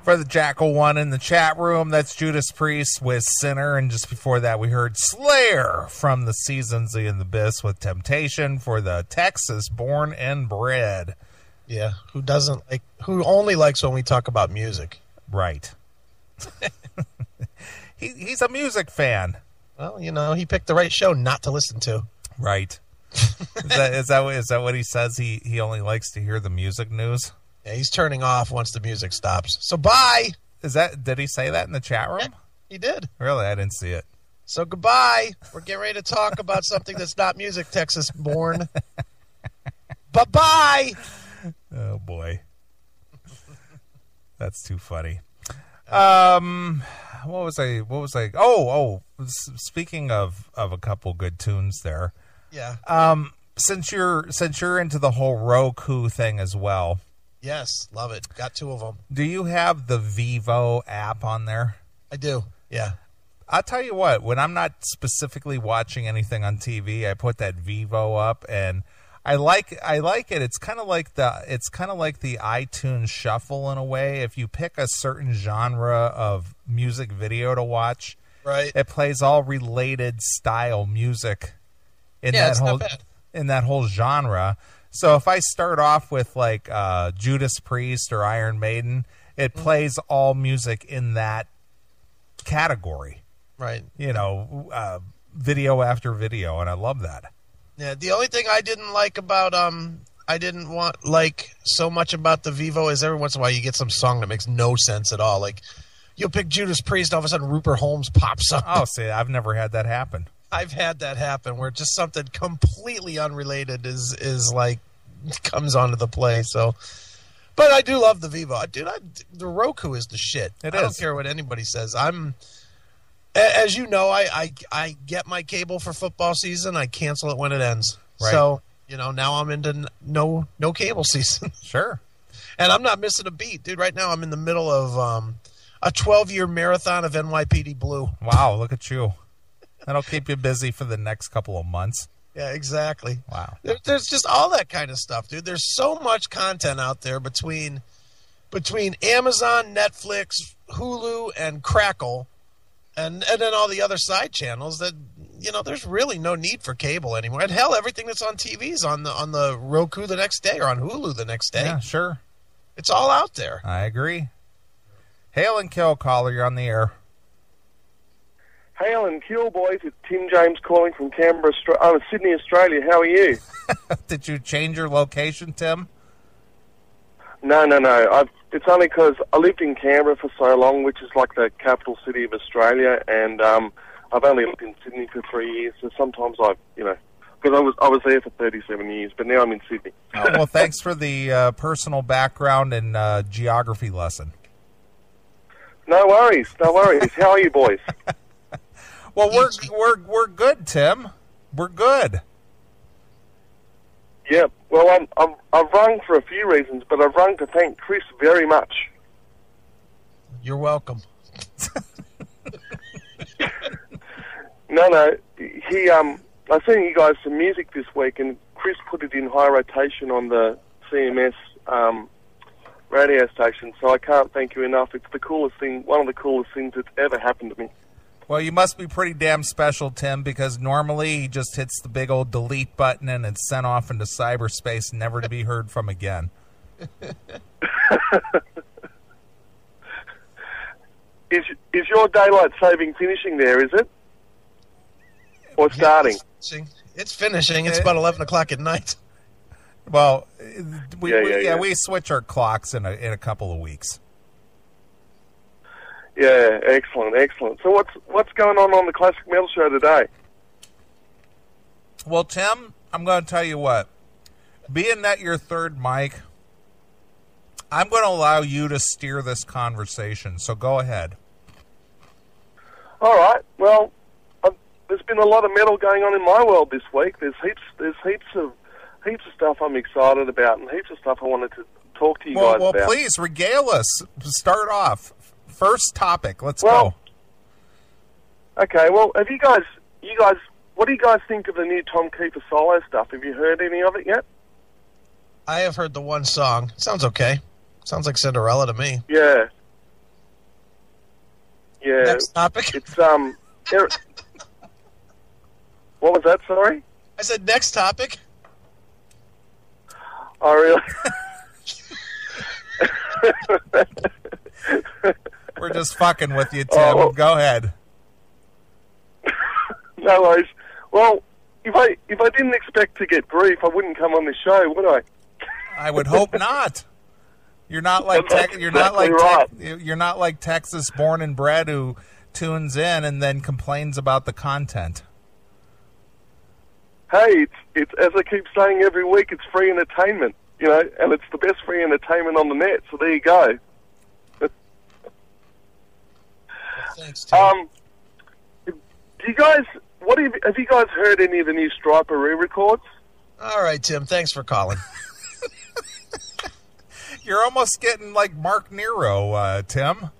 For the Jackal One in the chat room, that's Judas Priest with Sinner. And just before that, we heard Slayer from the Seasons of the Abyss with Temptation for the Texas Born and Bred. Yeah, who only likes when we talk about music. Right. He's a music fan. Well, he picked the right show not to listen to. Right. Is that what he says? He only likes to hear the music news? Yeah, he's turning off once the music stops. So bye. Did he say that in the chat room? Yeah, he did. Really? I didn't see it. So goodbye. We're getting ready to talk about something that's not music, Texas born. Bye-bye. Oh boy. That's too funny. What was I speaking of a couple good tunes there. Yeah. Since you're into the whole Roku thing as well. Yes, love it. Got 2 of them. Do you have the Vivo app on there? I do. Yeah. I'll tell you what, when I'm not specifically watching anything on TV, I put that Vivo up and I like it. It's kind of like the iTunes Shuffle in a way. If you pick a certain genre of music video to watch, right, it plays all related style music in that whole genre. So if I start off with like Judas Priest or Iron Maiden, it plays all music in that category. Right. Video after video, and I love that. Yeah, the only thing I didn't like about I didn't want so much about the Vivo is every once in a while you get some song that makes no sense at all. Like you'll pick Judas Priest, and all of a sudden Rupert Holmes pops up. Oh, see, I've never had that happen. I've had that happen where just something completely unrelated is like comes onto the play. So, but I do love the Vivo, dude. The Roku is the shit. I don't care what anybody says. As you know, I get my cable for football season. I cancel it when it ends. Right. So now I'm into no cable season. Sure. And I'm not missing a beat, dude. Right now I'm in the middle of a 12-year marathon of NYPD Blue. Wow, look at you. That'll keep you busy for the next couple of months. Yeah, exactly. Wow. There's just all that kind of stuff, dude. There's so much content out there between Amazon, Netflix, Hulu, and Crackle, and then all the other side channels that, there's really no need for cable anymore. And hell, everything that's on TV is on the Roku the next day or on Hulu the next day. Yeah, sure. It's all out there. I agree. Hail and kill, caller. You're on the air. Hail and kill, boys. It's Tim James calling from Sydney, Australia. How are you? Did you change your location, Tim? No. It's only because I lived in Canberra for so long, which is like the capital city of Australia, and I've only lived in Sydney for 3 years. So sometimes because I was there for 37 years, but now I'm in Sydney. Oh, well, thanks for the personal background and geography lesson. No worries. How are you, boys? Well, we're good, Tim. We're good. Yeah. Well, I've rung for a few reasons, but I've rung to thank Chris very much. You're welcome. No. I sent you guys some music this week, and Chris put it in high rotation on the CMS radio station. So I can't thank you enough. It's the coolest thing, one of the coolest things that's ever happened to me. Well, you must be pretty damn special, Tim, because normally he just hits the big old delete button and it's sent off into cyberspace, never to be heard from again. Is your daylight saving finishing there, is it? Or starting? It's finishing. It's about 11 o'clock at night. Well, we switch our clocks in a couple of weeks. Yeah, excellent. So what's going on the Classic Metal Show today? Well, Tim, I'm going to tell you what. Being that you're third mic, I'm going to allow you to steer this conversation. So go ahead. All right. Well, there's been a lot of metal going on in my world this week. There's heaps of stuff I'm excited about, and heaps of stuff I wanted to talk to you guys about. Well, please regale us. Start off. First topic. Let's go. Okay. Well, have you guys, what do you guys think of the new Tom Kiefer solo stuff? Have you heard any of it yet? I have heard the one song. Sounds okay. Sounds like Cinderella to me. Yeah. Yeah. Next topic. It's what was that? Sorry. I said next topic. Oh, really? We're just fucking with you, Tim. Go ahead. No worries. Well, if I didn't expect to get grief, I wouldn't come on the show, would I? I would hope not. You're not like you're not like Texas born and bred who tunes in and then complains about the content. Hey, it's as I keep saying every week, it's free entertainment, and it's the best free entertainment on the net. So there you go. Thanks, Tim. Do you guys? Have you guys heard any of the new Striper re-records? All right, Tim. Thanks for calling. You're almost getting like Mark Nero, Tim.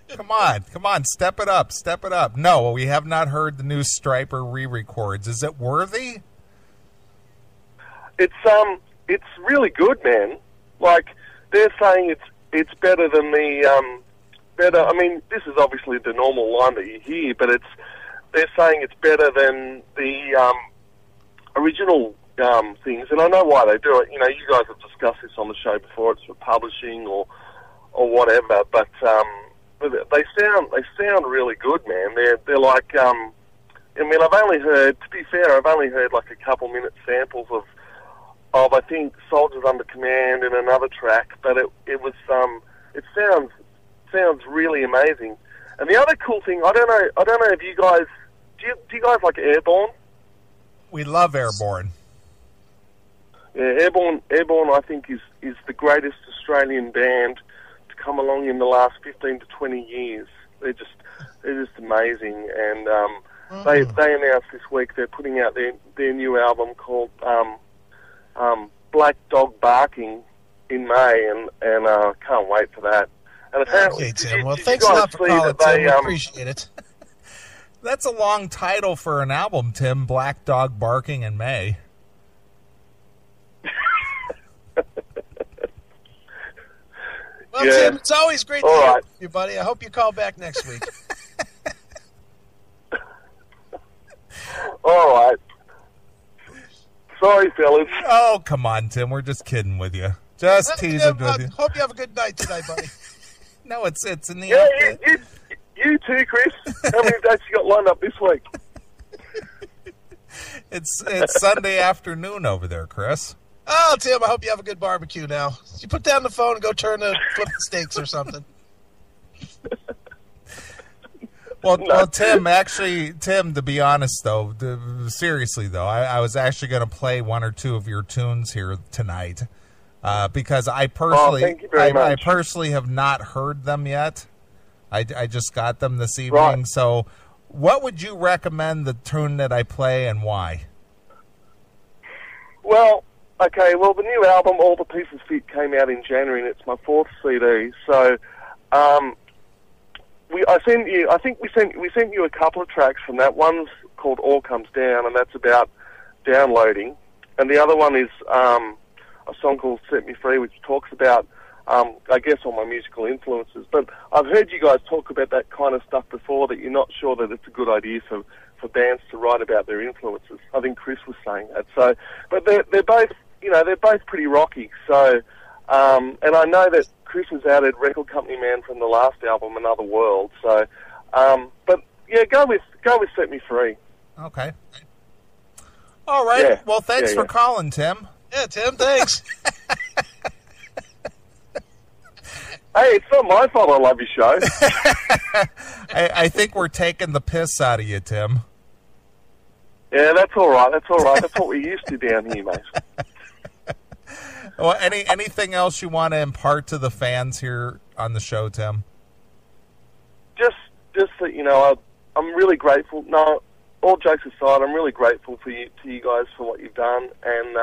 Come on, step it up. No, we have not heard the new Striper re-records. Is it worthy? It's really good, man. Like they're saying it's better than the better. I mean, this is obviously the normal line that you hear, but they're saying it's better than the original things, and I know why they do it. You guys have discussed this on the show before. It's for publishing or whatever, but they sound really good, man. They're like I mean, to be fair, I've only heard like a couple minute samples of I think Soldiers Under Command and another track, but it sounds really amazing. And the other cool thing, I don't know if you guys do you guys like Airborne? We love Airborne. Yeah, Airborne I think is the greatest Australian band to come along in the last 15 to 20 years. They're just amazing, and they announced this week they're putting out their new album called Black Dog Barking in May, and can't wait for that. And okay, Tim. Well, thanks a lot for calling, Tim. We appreciate it. That's a long title for an album, Tim. Black Dog Barking in May. Well, yeah. Tim, it's always great to hear from you, buddy. I hope you call back next week. All right. Sorry, fellas. Oh, come on, Tim. We're just kidding with you. Just teasing with you. Hope you have a good night tonight, buddy. No, it's in the... Yeah, you too, Chris. How many dates you got lined up this week? It's Sunday afternoon over there, Chris. Oh, Tim, I hope you have a good barbecue now. You put down the phone and go flip the steaks or something. Well, Tim, to be honest, though, seriously, though, I was actually going to play one or two of your tunes here tonight because I personally have not heard them yet. I just got them this evening. Right. So what would you recommend the tune that I play and why? Well, okay, the new album, All the Pieces Fit, came out in January, and it's my 4th CD. So, we sent you a couple of tracks from that. One's called All Comes Down, and that's about downloading. And the other one is a song called Set Me Free, which talks about, I guess, all my musical influences. But I've heard you guys talk about that kind of stuff before, that you're not sure that it's a good idea for bands to write about their influences. I think Chris was saying that. So, but they're both, they're both pretty rocky. So, and I know that Chris has added Record Company Man from the last album, Another World. So, but yeah, go with Set Me Free. Okay. All right. Yeah. Well, thanks for calling, Tim. Yeah, Tim, thanks. Hey, it's not my fault I love your show. I think we're taking the piss out of you, Tim. Yeah, that's all right. That's what we're used to down here, mate. Well, anything else you want to impart to the fans here on the show, Tim? Just that, I'm really grateful. No, all jokes aside, I'm really grateful to you guys for what you've done, and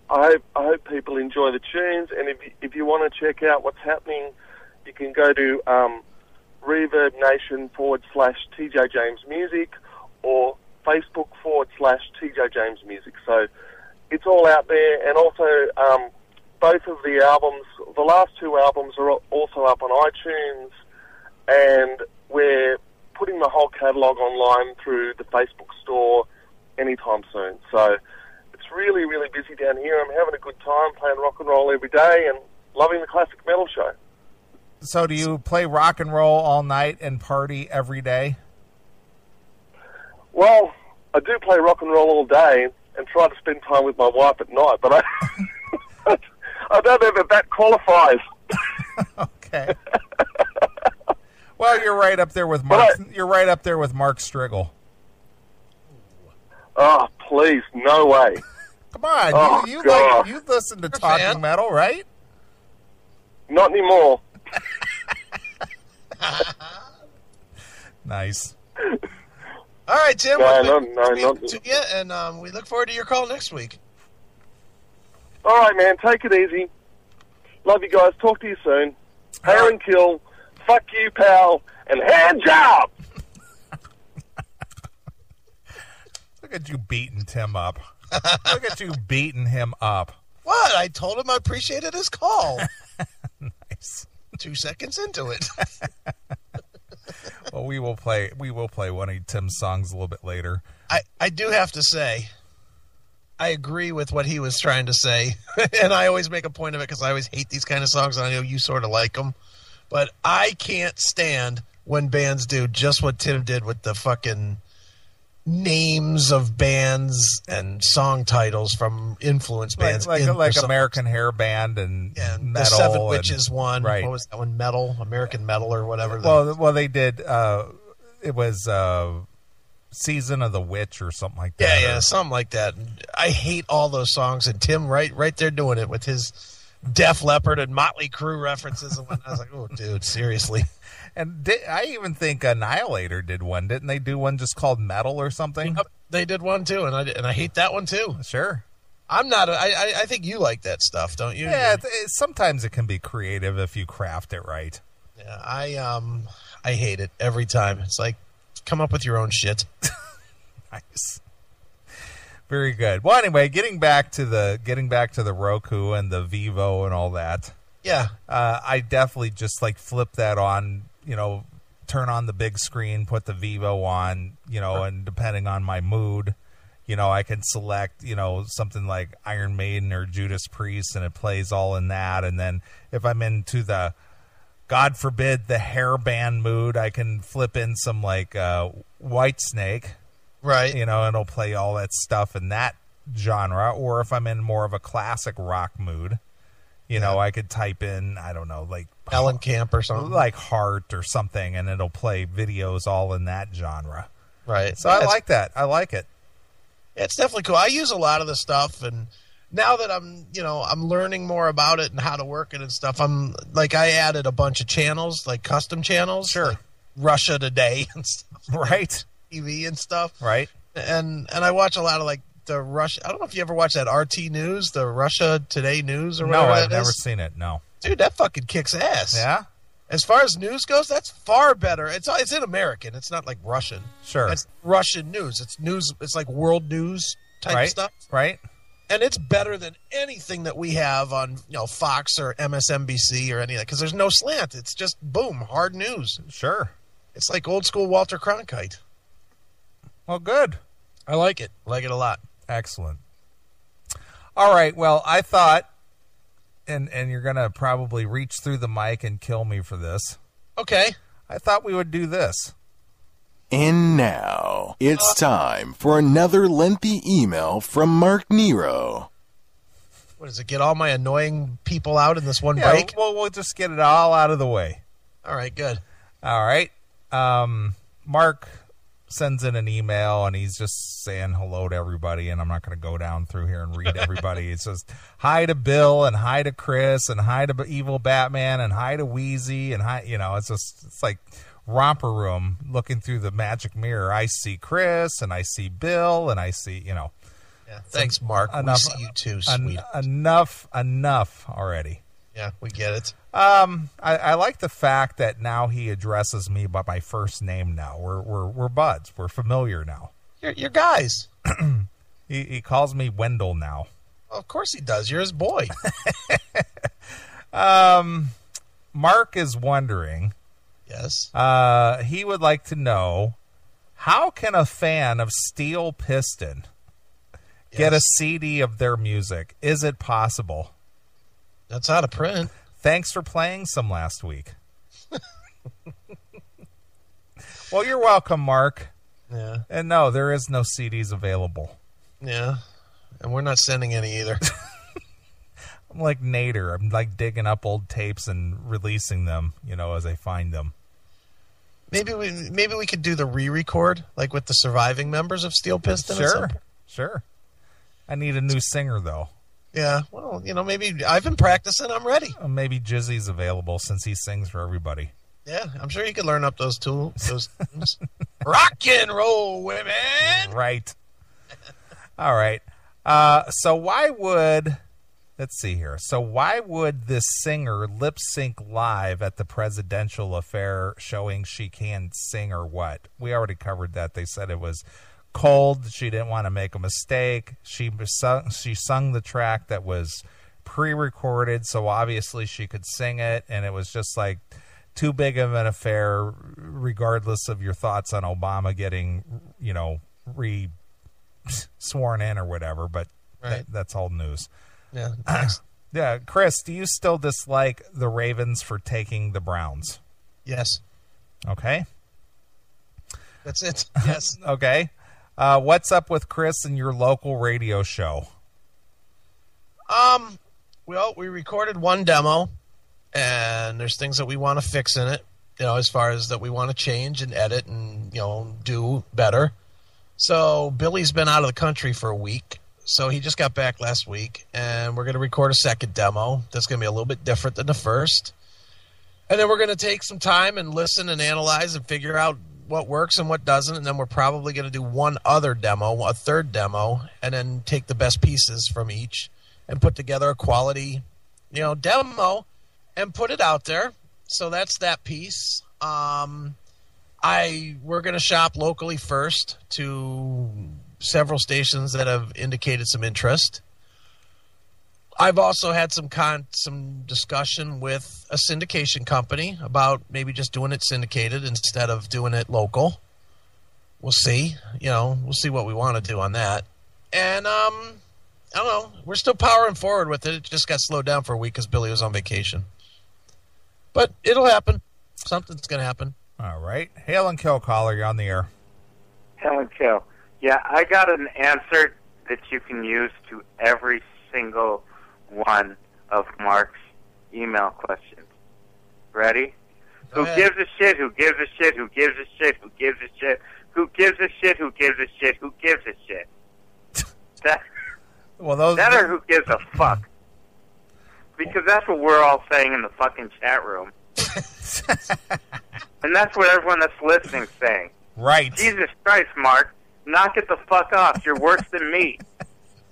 I hope people enjoy the tunes. And if you want to check out what's happening, you can go to Reverb Nation /TJ James Music or Facebook /TJ James Music. So it's all out there. And also, both of the albums, the last two albums, are also up on iTunes. And we're putting the whole catalogue online through the Facebook store anytime soon. So it's really, really busy down here. I'm having a good time playing rock and roll every day and loving the classic metal show. So do you play rock and roll all night and party every day? Well, I do play rock and roll all day and try to spend time with my wife at night, but I don't know that qualifies. Okay. Well, you're right up there with Mark. You're right up there with Mark Strigle. Oh, please, no way. Come on, Oh, you listen to talking metal, right? Not anymore. Nice. All right, Tim. No, to you, and we look forward to your call next week. All right, man. Take it easy. Love you guys. Talk to you soon. Hair and kill. Fuck you, pal. And hand job. Look at you beating Tim up. Look at you beating him up. What? I told him I appreciated his call. Nice. 2 seconds into it. Well, we will play one of Tim's songs a little bit later. I do have to say, I agree with what he was trying to say, and I always make a point of it because I always hate these kind of songs, and I know you sort of like them. But I can't stand when bands do just what Tim did with the fucking names of bands and song titles from influence bands. Like American Hair Band and Metal. The Seven Witches one. Right. What was that one? Metal? American Metal or whatever. Well, they did. It was Season of the Witch or something like that. Yeah, something like that. I hate all those songs, and Tim right there doing it with his Def Leppard and Motley Crue references and whatnot. I was like, oh, dude, seriously. And I even think Annihilator did one. Didn't they do one just called Metal or something? Yep, they did one too, and I hate that one too. Sure. I'm not. I think you like that stuff, don't you? Yeah. Sometimes it can be creative if you craft it right. Yeah, I hate it every time. It's like, come up with your own shit. Nice. Very good. Well, anyway, getting back to the Roku and the Vivo and all that. Yeah. I definitely just flip that on, turn on the big screen, put the Vivo on, and depending on my mood, I can select, something like Iron Maiden or Judas Priest, and it plays all in that. And then if I'm into the, God forbid, the hair band mood, I can flip in some Whitesnake. Right. And it'll play all that stuff in that genre. Or if I'm in more of a classic rock mood, I could type in, I don't know, Mellencamp or something. Like Heart or something, and it'll play videos all in that genre. Right. So I like that. I like it. Yeah, it's definitely cool. I use a lot of the stuff, and now that I'm learning more about it and how to work it and stuff, I added a bunch of channels, custom channels. Sure. Like Russia Today and stuff. Right. TV and stuff. Right. And I watch a lot of the Russia. I don't know if you ever watch that RT News, the Russia Today News or whatever. No, I've never seen it. No. Dude, that fucking kicks ass. Yeah. As far as news goes, that's far better. It's in American. It's not like Russian. Sure. It's Russian news. It's news. It's like world news type stuff. Right. And it's better than anything that we have on Fox or MSNBC or any of that, because there's no slant. It's just boom, hard news. Sure. It's like old school Walter Cronkite. Well, good. I like it. I like it a lot. Excellent. All right. Well, I thought, and you're going to probably reach through the mic and kill me for this. Okay. I thought we would do this. And now, it's time for another lengthy email from Mark Nero. What does it get all my annoying people out in this one break? Well, we'll just get it all out of the way. All right, good. All right. Mark sends in an email, and he's just saying hello to everybody, and I'm not going to go down through here and read everybody. It's just hi to Bill, and hi to Chris, and hi to Evil Batman, and hi to Wheezy, and hi, it's like romper room looking through the magic mirror. I see Chris, and I see Bill, and I see, Yeah, thanks, Mark. Enough, we see you too, sweet. Enough already. Yeah, we get it. I like the fact that now he addresses me by my first name. Now we're buds. We're familiar now. You're guys. He calls me Wendell now. Well, of course he does. You're his boy. Mark is wondering Yes. He would like to know, how can a fan of Steel Piston get a CD of their music? Is it possible? That's out of print. Thanks for playing some last week. Well, you're welcome, Mark. Yeah. And no, there is no CDs available. Yeah. And we're not sending any either. I'm like Nader. I'm like digging up old tapes and releasing them, as I find them. Maybe we could do the re-record, like with the surviving members of Steel Piston. Sure. I need a new singer, though. Yeah, well, maybe I've been practicing. I'm ready. Maybe Jizzy's available since he sings for everybody. Yeah, I'm sure you could learn up those tunes. Rock and roll, women. Right. All right. So why would this singer lip sync live at the presidential affair showing she can sing or what? We already covered that. They said it was cold. She didn't want to make a mistake. She sung the track that was pre-recorded, so obviously she could sing it, and it was just like too big of an affair, regardless of your thoughts on Obama getting, sworn in or whatever, but right. That's old news. Yeah. Thanks. Yeah. Chris, do you still dislike the Ravens for taking the Browns? Yes. Okay. That's it. Yes. Okay. What's up with Chris and your local radio show? Well, we recorded one demo, and there's things that we want to fix in it, as far as that we want to change and edit and, do better. So Billy's been out of the country for a week, so he just got back last week, and we're going to record a second demo that's going to be a little bit different than the first. And then we're going to take some time and listen and analyze and figure out what works and what doesn't, and then we're probably going to do one other demo, a third demo, and then take the best pieces from each and put together a quality, demo and put it out there. So that's that piece. We're going to shop locally first to several stations that have indicated some interest. I've also had some discussion with a syndication company about maybe just doing it syndicated instead of doing it local. We'll see. We'll see what we want to do on that. And I don't know. We're still powering forward with it. It just got slowed down for a week because Billy was on vacation. But it'll happen. Something's going to happen. All right. Hail and Kill caller, you're on the air. Hail and Kill. Yeah, I got an answer that you can use to every single one of Mark's email questions. Ready? Who gives a shit? Who gives a shit? Who gives a shit? Who gives a shit? Who gives a shit? Who gives a shit? Who gives a shit? That or who gives a fuck? Because that's what we're all saying in the fucking chat room. And that's what everyone that's listening is saying. Right. Jesus Christ, Mark. Knock it the fuck off. You're worse than me.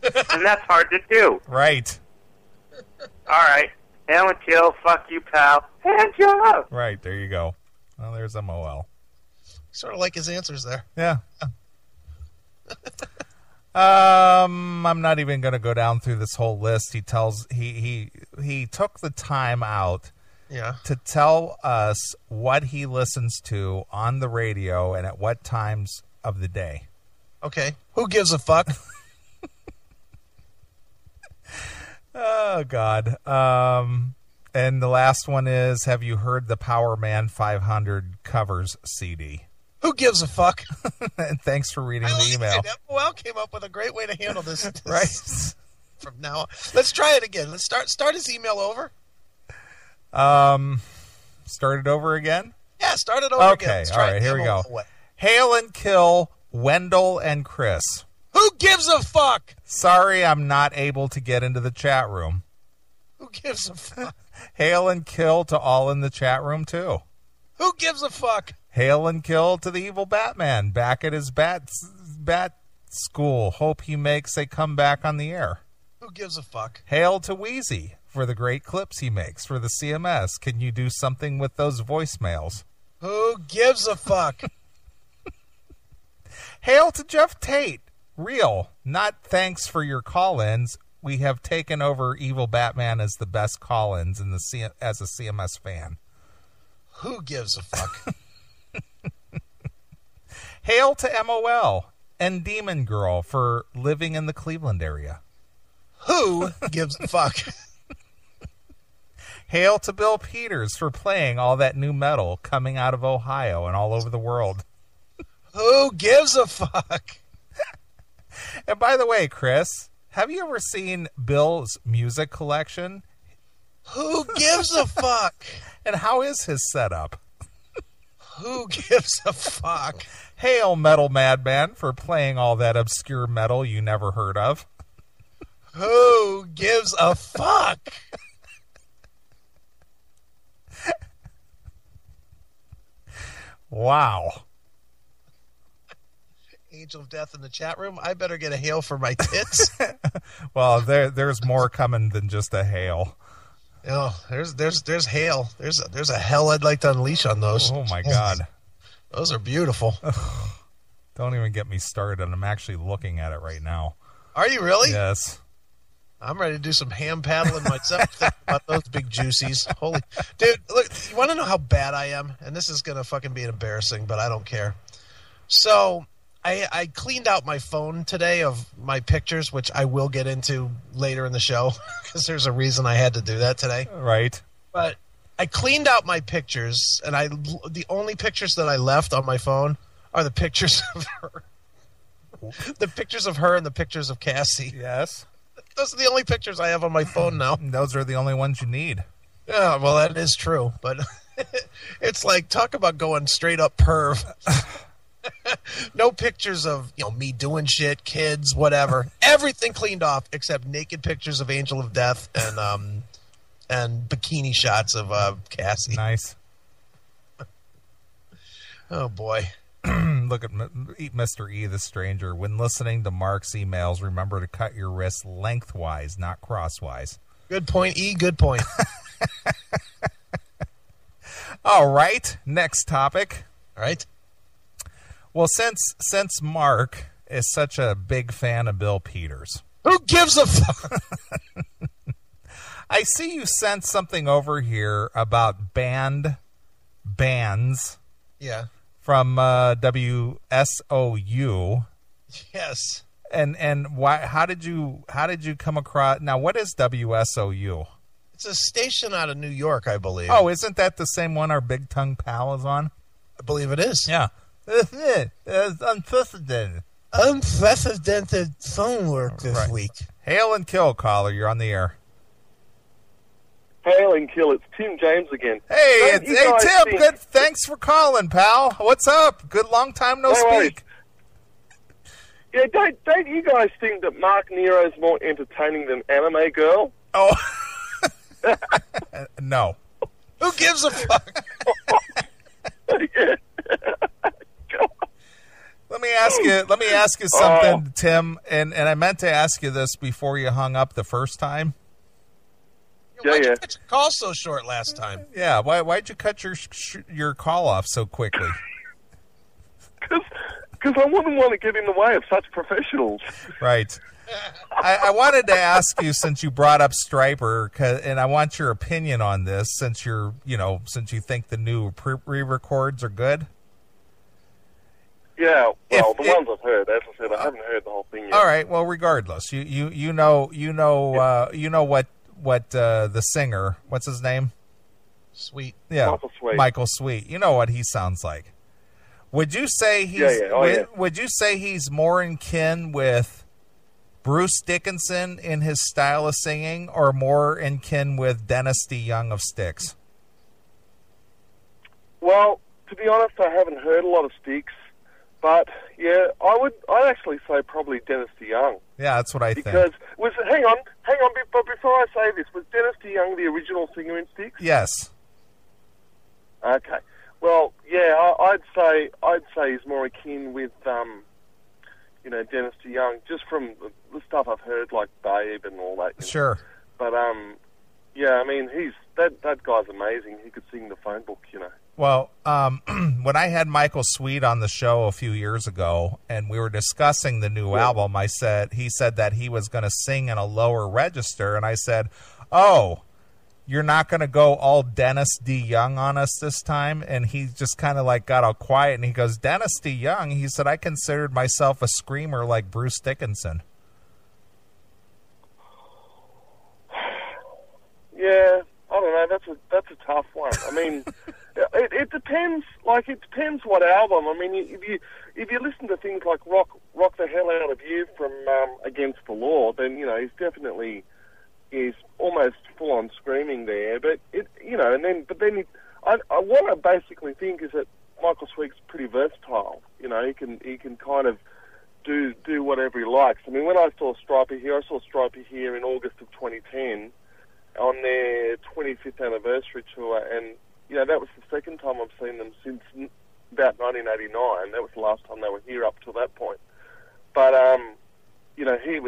And that's hard to do. Right. All right. Hail and Kill. Fuck you, pal. Hand job. Right. There you go. Well, there's MOL. Sort of like his answers there. Yeah. I'm not even going to go down through this whole list. He took the time out to tell us what he listens to on the radio and at what times of the day. Okay. Who gives a fuck? Oh, God. And the last one is, have you heard the Power Man 500 covers CD? Who gives a fuck? And thanks for reading the email. MOL came up with a great way to handle this. Right. From now on. Let's try it again. Let's start his email over. Start it over again? Yeah, start it over again. Okay, all right, here we go. Hail and Kill Wendell and Chris. Who gives a fuck? Sorry, I'm not able to get into the chat room. Who gives a fuck? Hail and Kill to all in the chat room, too. Who gives a fuck? Hail and Kill to the evil Batman back at his bat school. Hope he makes a comeback on the air. Who gives a fuck? Hail to Wheezy for the great clips he makes for the CMS. Can you do something with those voicemails? Who gives a fuck? Hail to Jeff Tate. Real. Not thanks for your call-ins. We have taken over Evil Batman as the best call-ins as a CMS fan. Who gives a fuck? Hail to MOL and Demon Girl for living in the Cleveland area. Who gives a fuck? Hail to Bill Peters for playing all that new metal coming out of Ohio and all over the world. Who gives a fuck? And by the way, Chris, have you ever seen Bill's music collection? Who gives a fuck? And how is his setup? Who gives a fuck? Hail, Metal Madman, for playing all that obscure metal you never heard of. Who gives a fuck? Wow. Angel of Death in the chat room. I better get a hail for my tits. Well, there's more coming than just a hail. Oh, there's hail. There's a hell I'd like to unleash on those. Oh my God. Those are beautiful. Don't even get me started. I'm actually looking at it right now. Are you really? Yes. I'm ready to do some ham paddling myself. Think about those big juicies. Holy dude, look, you want to know how bad I am? And this is gonna fucking be embarrassing, but I don't care. So I cleaned out my phone today of my pictures, which I will get into later in the show because there's a reason I had to do that today. Right. But I cleaned out my pictures, and the only pictures that I left on my phone are the pictures of her. The pictures of her and the pictures of Cassie. Yes. Those are the only pictures I have on my phone now. Those are the only ones you need. Yeah, well, that is true. But it's like, talk about going straight up perv. No pictures of me doing shit, kids, whatever. Everything cleaned off except naked pictures of Angel of Death and bikini shots of Cassie. Nice. Oh boy. Look at Mr. E, the stranger. When listening to Mark's emails, remember to cut your wrists lengthwise, not crosswise. Good point, E. Good point. All right. Next topic. All right. Well, since Mark is such a big fan of Bill Peters. Who gives a fuck? I see you sent something over here about bands. Yeah. From WSOU. Yes. And why? How did you come across? Now, what is WSOU? It's a station out of New York, I believe. Oh, isn't that the same one our Big Tongue pal is on? I believe it is. Yeah. It's unprecedented. Unprecedented phone work this week. Hail and kill, caller. You're on the air. Hail and kill. It's Tim James again. Hey, Tim. Good. Thanks for calling, pal. What's up? Good long time no speak. Yeah, don't you guys think that Mark Nero's more entertaining than Anime Girl? Oh, no. Who gives a fuck? Yeah. Let me ask you something, Tim. And I meant to ask you this before you hung up the first time. Why'd you cut your call so short last time? Yeah, why'd you cut your call off so quickly? Because I wouldn't want to get in the way of such professionals. Right. I wanted to ask you, since you brought up Striper, and I want your opinion on this, since you think the new re-records are good. Yeah, well, the ones I've heard, as I said, I haven't heard the whole thing yet. All right, well, regardless, you know what the singer, what's his name? Sweet. Yeah, Michael Sweet. You know what he sounds like. Would you say would you say he's more in kin with Bruce Dickinson in his style of singing, or more in kin with Dennis DeYoung of Styx? Well, to be honest, I haven't heard a lot of Styx, but yeah, I'd actually say probably Dennis DeYoung. Yeah, that's what I think. Because hang on, but before I say this, was Dennis DeYoung the original singer in Styx? Yes. Okay. Well, yeah, I'd say he's more akin with Dennis DeYoung, just from the stuff I've heard, like Babe and all that. Sure. But yeah, I mean, that guy's amazing. He could sing the phone book, Well, when I had Michael Sweet on the show a few years ago, and we were discussing the new album, he said that he was going to sing in a lower register, and I said, "Oh, you're not going to go all Dennis D. Young on us this time. And he just kind of like got all quiet and he goes, Dennis D. Young? He said, I considered myself a screamer like Bruce Dickinson. Yeah, I don't know. That's a tough one. I mean, it depends. Like, it depends what album. I mean, if you listen to things like Rock the Hell Out of You from Against the Law, then, you know, he's almost full on screaming there. But what I basically think is that Michael Sweet's pretty versatile. You know, he can kind of do whatever he likes. I mean, when I saw Stryper here in August of 2010 on their 25th anniversary tour, and you know, that was the second time I've seen them since about 1989. That was the last time they were here up till that point. But you know, they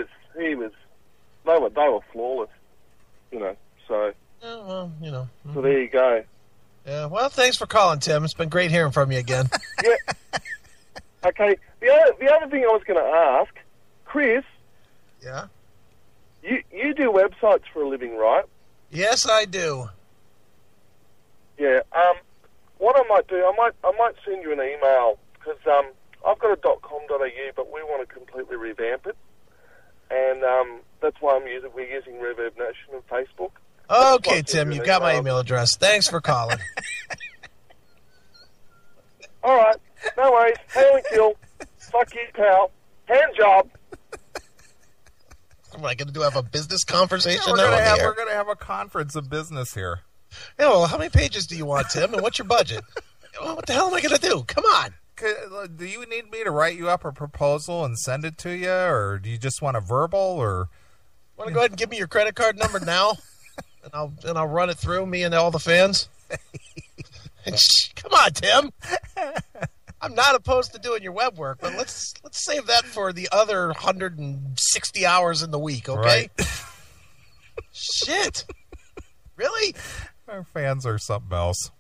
were flawless. You know, so. Yeah, well, you know. Mm-hmm. So there you go. Yeah. Well, thanks for calling, Tim. It's been great hearing from you again. Yeah. Okay. The other thing I was going to ask, Chris. Yeah. You do websites for a living, right? Yes, I do. Yeah. What I might do, I might send you an email because I've got a .com.au, but we want to completely revamp it, and that's why we're using Reverb Nation and Facebook. Okay, Tim, you got my email address. Thanks for calling. All right, no worries. Hail and kill. Fuck you, pal. Hand job. Am I going to have a business conversation? Yeah, we're going to have a conference of business here. Yeah, well, how many pages do you want, Tim? And what's your budget? What the hell am I going to do? Come on. Do you need me to write you up a proposal and send it to you, or do you just want a verbal? Or want to go ahead and give me your credit card number now, and I'll run it through me and all the fans. Come on, Tim. I'm not opposed to doing your web work, but let's save that for the other 160 hours in the week, okay? Right. Shit. Really? Our fans are something else.